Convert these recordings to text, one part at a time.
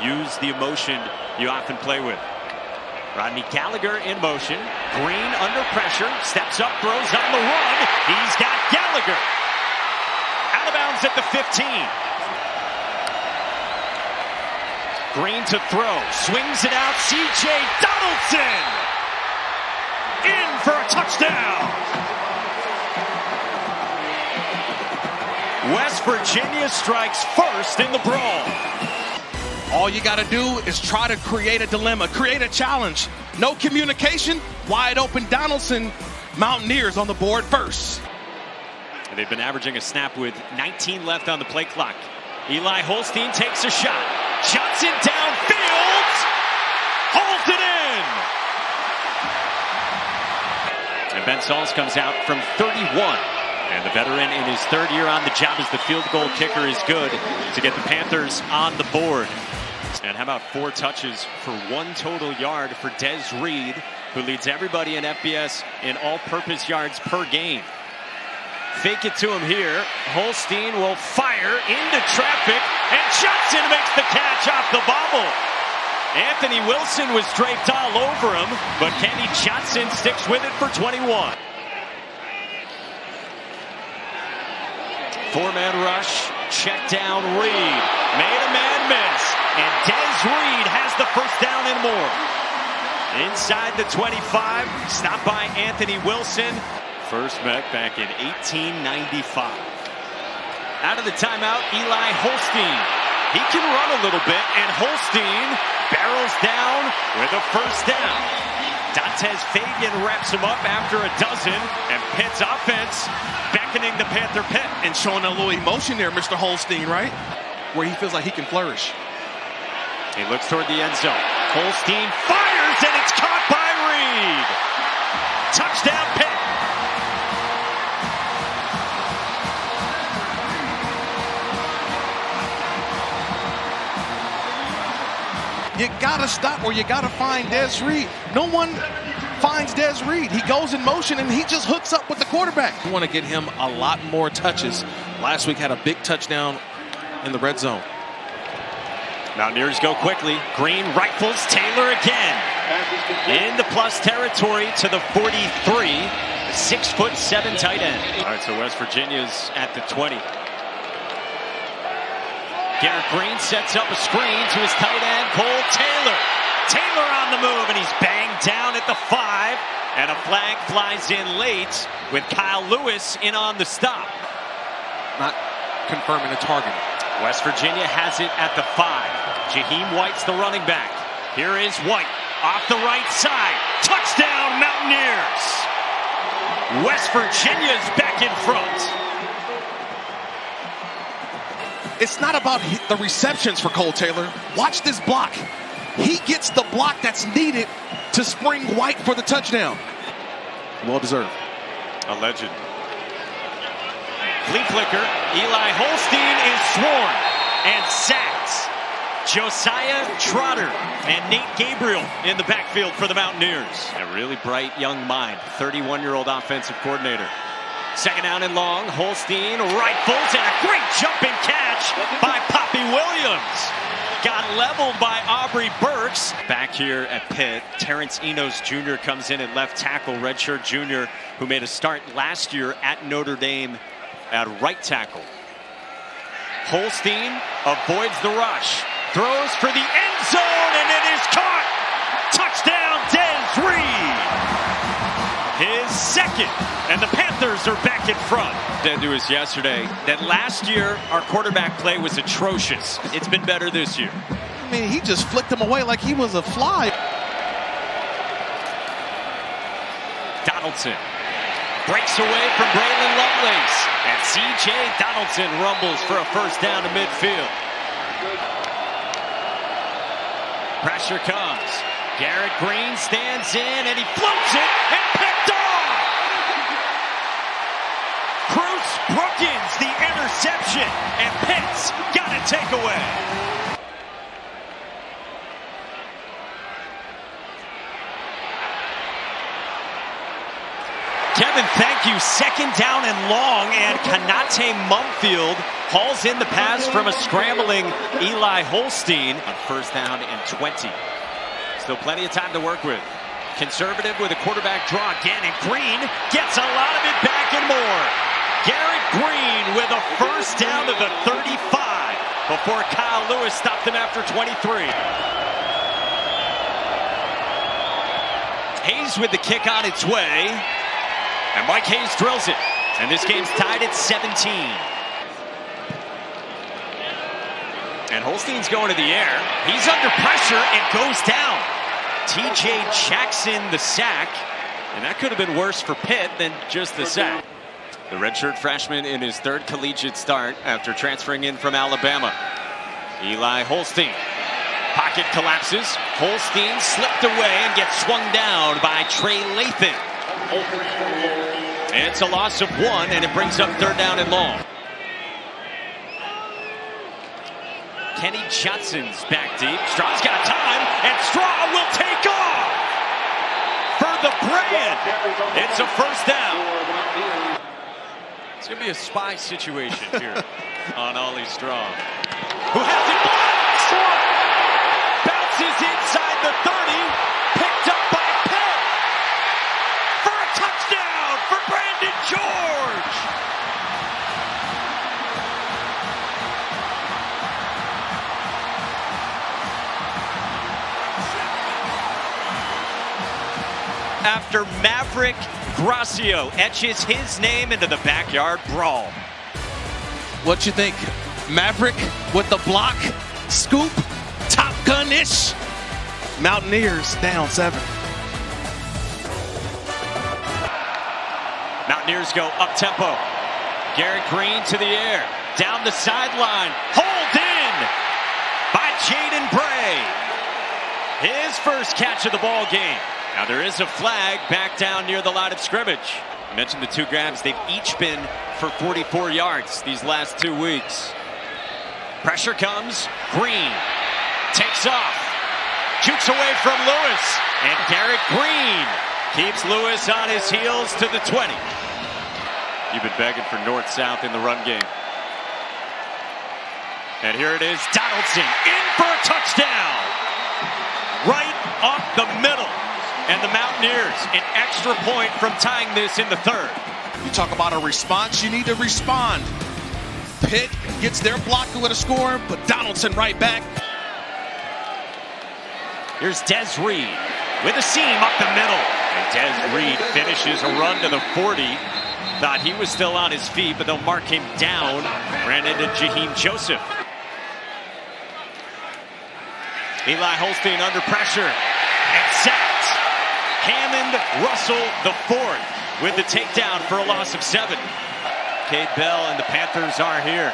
Use the emotion you often play with. Rodney Gallagher in motion. Green under pressure. Steps up, throws on the run. He's got Gallagher. Out of bounds at the 15. Green to throw. Swings it out. C.J. Donaldson. In for a touchdown. West Virginia strikes first in the brawl. All you got to do is try to create a dilemma, create a challenge. No communication, wide open Donaldson. Mountaineers on the board first. And they've been averaging a snap with 19 left on the play clock. Eli Holstein takes a shot. Shots it downfield. Holds it in. And Ben Sauls comes out from 31. And the veteran in his third year on the job as the field goal kicker is good to get the Panthers on the board. And how about 4 touches for 1 total yard for Des Reed, who leads everybody in FBS in all-purpose yards per game. Fake it to him here. Holstein will fire into traffic, and Johnson makes the catch off the bobble. Anthony Wilson was draped all over him, but Kenny Johnson sticks with it for 21. 4-man rush, check down Reed, made a man miss, and Des Reed has the first down and more. Inside the 25, stopped by Anthony Wilson. First met back in 1895. Out of the timeout, Eli Holstein. He can run a little bit, and Holstein barrels down with a first down. Dantes Fagan wraps him up after a dozen, and Pitt's offense beckoning the Panther pit. And showing a little emotion there, Mr. Holstein, right? Where he feels like he can flourish. He looks toward the end zone. Holstein fires, and it's caught by Reed. Touchdown, Pitt. You gotta stop, or you gotta find Des Reed. No one finds Des Reed. He goes in motion and he just hooks up with the quarterback. You want to get him a lot more touches. Last week had a big touchdown in the red zone. Mountaineers go quickly. Green rifles Taylor again. In the plus territory to the 43. 6'7" tight end. All right, so West Virginia's at the 20. Garrett Green sets up a screen to his tight end, Cole Taylor. Taylor on the move, and he's banged down at the 5. And a flag flies in late with Kyle Lewis in on the stop. Not confirming a target. West Virginia has it at the 5. Jaheim White's the running back. Here is White off the right side. Touchdown, Mountaineers. West Virginia's back in front. It's not about the receptions for Cole Taylor. Watch this block. He gets the block that's needed to spring White for the touchdown. Well deserved. A legend. Flea flicker. Eli Holstein is sworn and sacked. Josiah Trotter and Nate Gabriel in the backfield for the Mountaineers. A really bright young mind. 31-year-old offensive coordinator. Second down and long. Holstein rifles, and a great jumping catch by Poppy Williams. Got leveled by Aubrey Burks. Back here at Pitt, Terrence Enos Jr. comes in at left tackle. Redshirt junior, who made a start last year at Notre Dame at right tackle. Holstein avoids the rush. Throws for the end zone, and it is caught. Touchdown, Des Reed. His second, and the Panthers are back in front. Said to us yesterday that last year our quarterback play was atrocious. It's been better this year. I mean, he just flicked him away like he was a fly. Donaldson breaks away from Braylon Lovelace, and C.J. Donaldson rumbles for a first down to midfield. Pressure comes. Garrett Green stands in, and he floats it, and picked off! Bruce Brookins, the interception, and Pitt's got a takeaway. Kevin, thank you. Second down and long, and Kanate Mumfield hauls in the pass from a scrambling Eli Holstein on first down and 20. Still plenty of time to work with. Conservative with a quarterback draw again, and Green gets a lot of it back and more. Garrett Green with a first down to the 35 before Kyle Lewis stopped him after 23. Hayes with the kick on its way, and Mike Hayes drills it. And this game's tied at 17. And Holstein's going to the air. He's under pressure and goes down. TJ Jackson the sack, and that could have been worse for Pitt than just the sack. The redshirt freshman in his third collegiate start after transferring in from Alabama. Eli Holstein. Pocket collapses. Holstein slipped away and gets swung down by Trey Lathan. It's a loss of 1, and it brings up third down and long. Kenny Johnson's back deep. Straw's got time, and Straw will take off for the brand. It's a first down. It's going to be a spy situation here on Ollie Straw, who has it blocked. Bounces inside the 30, picked up by Pitt for a touchdown for Brandon George. After Maverick Gracio etches his name into the backyard brawl. What you think? Maverick with the block, scoop, Top Gun-ish. Mountaineers down 7. Mountaineers go up-tempo. Garrett Green to the air. Down the sideline. Hauled in by Jaden Bray. His first catch of the ball game. Now there is a flag back down near the line of scrimmage. I mentioned the 2 grabs. They've each been for 44 yards these last 2 weeks. Pressure comes. Green takes off. Shoots away from Lewis. And Garrett Green keeps Lewis on his heels to the 20. You've been begging for north-south in the run game. And here it is. Donaldson in for a touchdown. Right up the middle. And the Mountaineers an extra point from tying this in the 3rd. You talk about a response, you need to respond. Pitt gets their block with a score, but Donaldson right back. Here's Des Reed with a seam up the middle. And Des Reed finishes a run to the 40. Thought he was still on his feet, but they'll mark him down. Ran into Jaheim Joseph. Eli Holstein under pressure and sacked. Hammond Russell the 4th with the takedown for a loss of 7. Cade Bell and the Panthers are here.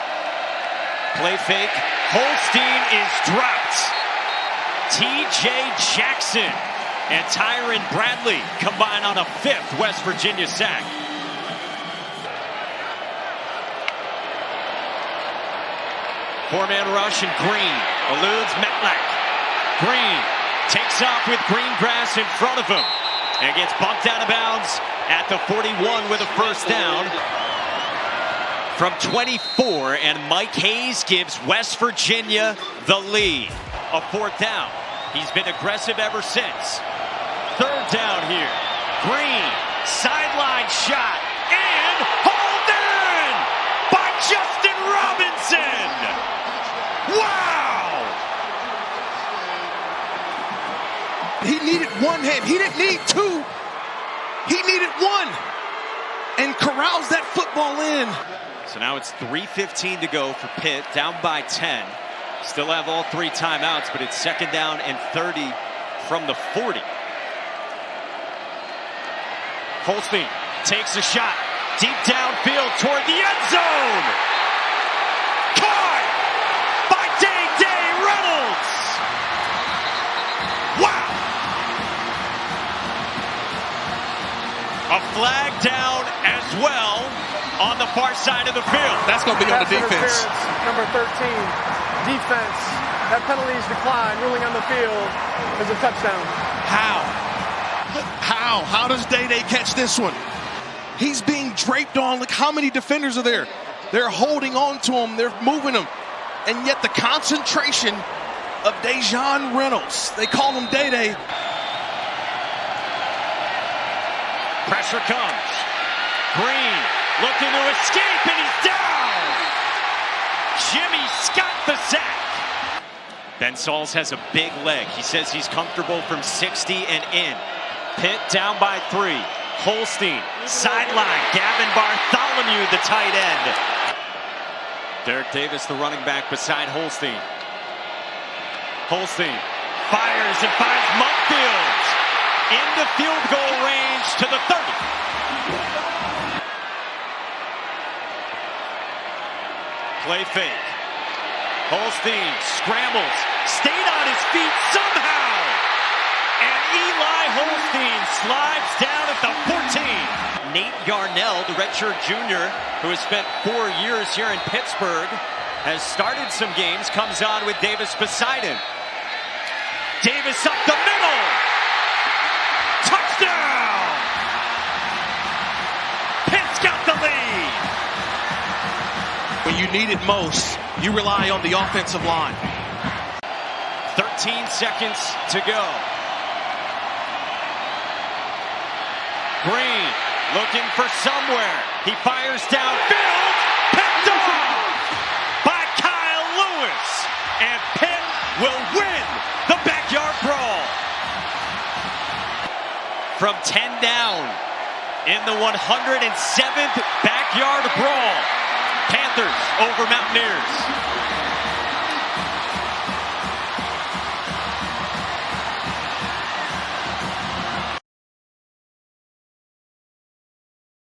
Play fake. Holstein is dropped. TJ Jackson and Tyron Bradley combine on a 5th West Virginia sack. Four-man rush, and Green eludes Matlack. Green takes off with green grass in front of him and gets bumped out of bounds at the 41 with a first down from 24, and Mike Hayes gives West Virginia the lead. A 4th down. He's been aggressive ever since. 3rd down here. Green, sideline shot, and hauled in by Justin Robinson. Wow! He needed 1 hand. He didn't need 2. He needed 1. And corrals that football in. So now it's 3:15 to go for Pitt, down by 10. Still have all 3 timeouts, but it's 2nd down and 30 from the 40. Holstein takes a shot deep downfield toward the end zone. Caught by Day Reynolds. Wow! A flag down as well on the far side of the field. That's going to be on the defense. Number 13. Defense. That penalty is declined. Ruling on the field is a touchdown. How? How does Day catch this one? He's being draped on. Look how many defenders are there. They're holding on to him. They're moving him. And yet the concentration of Dejon Reynolds, they call him Day-Day. Pressure comes. Green looking to escape, and he's down. Jimmy Scott the sack. Ben Sauls has a big leg. He says he's comfortable from 60 and in. Pitt down by 3. Holstein, sideline. Gavin Bartholomew, the tight end. Derrick Davis, the running back, beside Holstein. Holstein fires and finds Mudfield into field goal range to the 30. Play fake. Holstein scrambles, stayed on his feet somehow. And Eli Holstein slides down at the 14. Nate Yarnell, the redshirt junior, who has spent 4 years here in Pittsburgh, has started some games, comes on with Davis beside him. Davis up the middle. Touchdown! Pitt's got the lead. When you need it most, you rely on the offensive line. 13 seconds to go. Green looking for somewhere. He fires downfield. Picked off by Kyle Lewis. And Pitt will win the backyard brawl. From 10 down in the 107th backyard brawl. Panthers over Mountaineers.